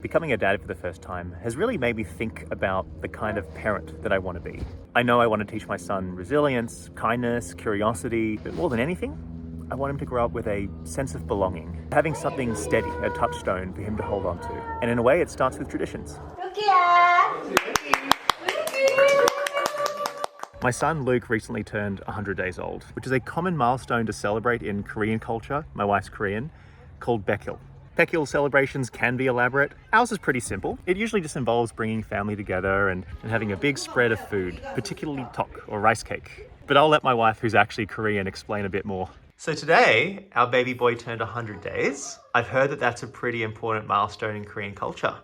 Becoming a dad for the first time has really made me think about the kind of parent that I want to be. I know I want to teach my son resilience, kindness, curiosity, but more than anything, I want him to grow up with a sense of belonging, having something steady, a touchstone for him to hold on to. And in a way, it starts with traditions. My son Luke recently turned 100 days old, which is a common milestone to celebrate in Korean culture, my wife's Korean, called BAEK-IL. BAEK-IL celebrations can be elaborate. Ours is pretty simple. It usually just involves bringing family together and having a big spread of food, particularly tok or rice cake. But I'll let my wife, who's actually Korean, explain a bit more. So today, our baby boy turned 100 days. I've heard that that's a pretty important milestone in Korean culture.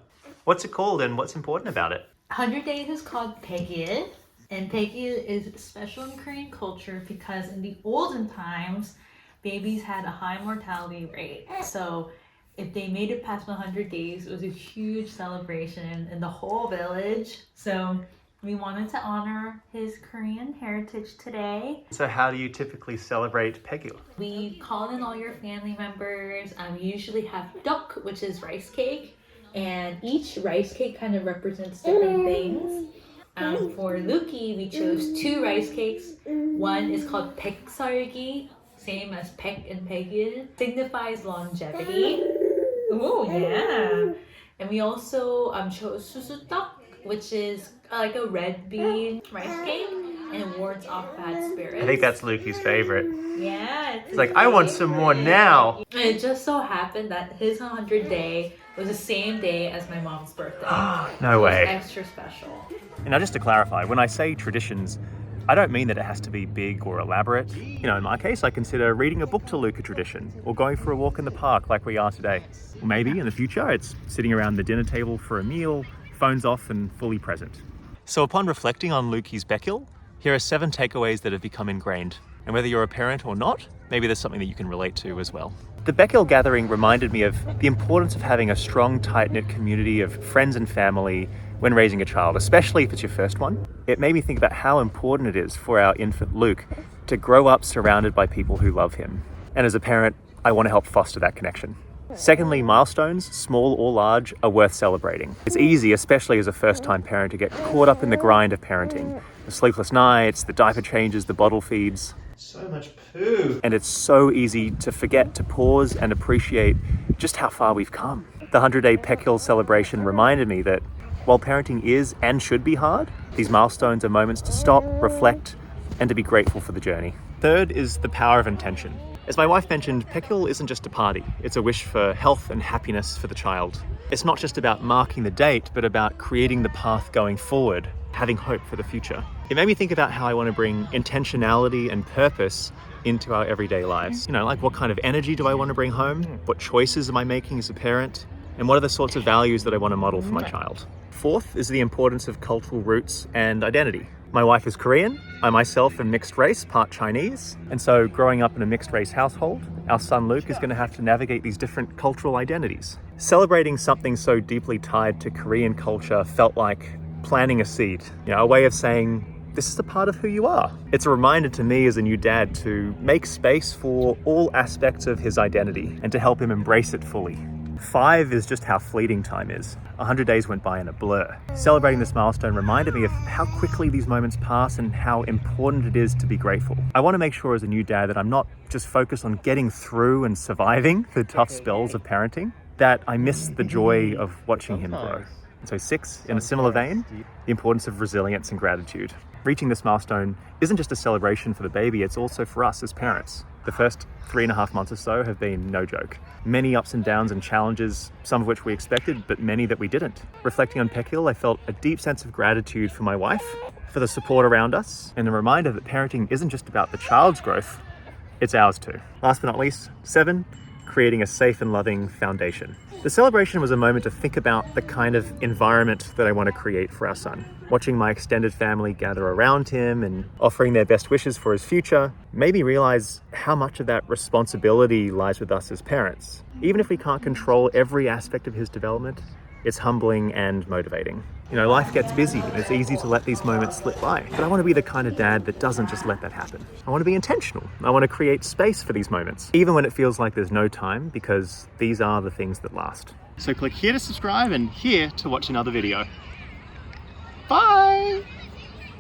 What's it called and what's important about it? 100 days is called BAEK-IL, and BAEK-IL is special in Korean culture because in the olden times, babies had a high mortality rate. So if they made it past 100 days, it was a huge celebration in the whole village. So we wanted to honor his Korean heritage today. So how do you typically celebrate BAEK-IL? We call in all your family members. We usually have tok, which is rice cake, and each rice cake kind of represents different things. For Luki, we chose 2 rice cakes. One is called 백설기, same as Pek and BAEK-IL, signifies longevity. Oh yeah. And we also chose susutok, which is like a red bean rice cake, and it wards off bad spirits. I think that's Luki's favorite. Yeah. It's like, I want some more now. And it just so happened that his 100th day was the same day as my mom's birthday. No way. It was extra special. And now just to clarify, when I say traditions, I don't mean that it has to be big or elaborate. You know, in my case, I consider reading a book to Luke a tradition, or going for a walk in the park like we are today. Or maybe in the future, it's sitting around the dinner table for a meal, phones off and fully present. So upon reflecting on Luki's BAEK-IL, here are 7 takeaways that have become ingrained. And whether you're a parent or not, maybe there's something that you can relate to as well. The BAEK-IL gathering reminded me of the importance of having a strong, tight-knit community of friends and family when raising a child, especially if it's your first one. It made me think about how important it is for our infant Luke to grow up surrounded by people who love him. And as a parent, I want to help foster that connection. Secondly, milestones, small or large, are worth celebrating. It's easy, especially as a first-time parent, to get caught up in the grind of parenting. The sleepless nights, the diaper changes, the bottle feeds. So much poo. And it's so easy to forget to pause and appreciate just how far we've come. The 100-day BAEK-IL celebration reminded me that while parenting is and should be hard, these milestones are moments to stop, reflect, and to be grateful for the journey. Third is the power of intention. As my wife mentioned, BAEK-IL isn't just a party. It's a wish for health and happiness for the child. It's not just about marking the date, but about creating the path going forward, having hope for the future. It made me think about how I want to bring intentionality and purpose into our everyday lives. You know, like what kind of energy do I want to bring home? What choices am I making as a parent? And what are the sorts of values that I want to model for my child? Fourth is the importance of cultural roots and identity. My wife is Korean. I myself am mixed race, part Chinese. And so growing up in a mixed race household, our son Luke is going to have to navigate these different cultural identities. Celebrating something so deeply tied to Korean culture felt like planting a seed, a way of saying, this is a part of who you are. It's a reminder to me as a new dad to make space for all aspects of his identity and to help him embrace it fully. 5 is just how fleeting time is. 100 days went by in a blur. Celebrating this milestone reminded me of how quickly these moments pass and how important it is to be grateful. I want to make sure as a new dad that I'm not just focused on getting through and surviving the tough spells of parenting, that I miss the joy of watching him grow. And so 6, in a similar vein, the importance of resilience and gratitude. Reaching this milestone isn't just a celebration for the baby, it's also for us as parents. The first 3.5 months or so have been no joke. Many ups and downs and challenges, some of which we expected, but many that we didn't. Reflecting on BAEK-IL, I felt a deep sense of gratitude for my wife, for the support around us, and the reminder that parenting isn't just about the child's growth, it's ours too. Last but not least, 7, creating a safe and loving foundation. The celebration was a moment to think about the kind of environment that I want to create for our son. Watching my extended family gather around him and offering their best wishes for his future made me realize how much of that responsibility lies with us as parents. Even if we can't control every aspect of his development, It's humbling and motivating. You know, life gets busy and it's easy to let these moments slip by. But I want to be the kind of dad that doesn't just let that happen. I want to be intentional. I want to create space for these moments, even when it feels like there's no time, because these are the things that last. So click here to subscribe and here to watch another video.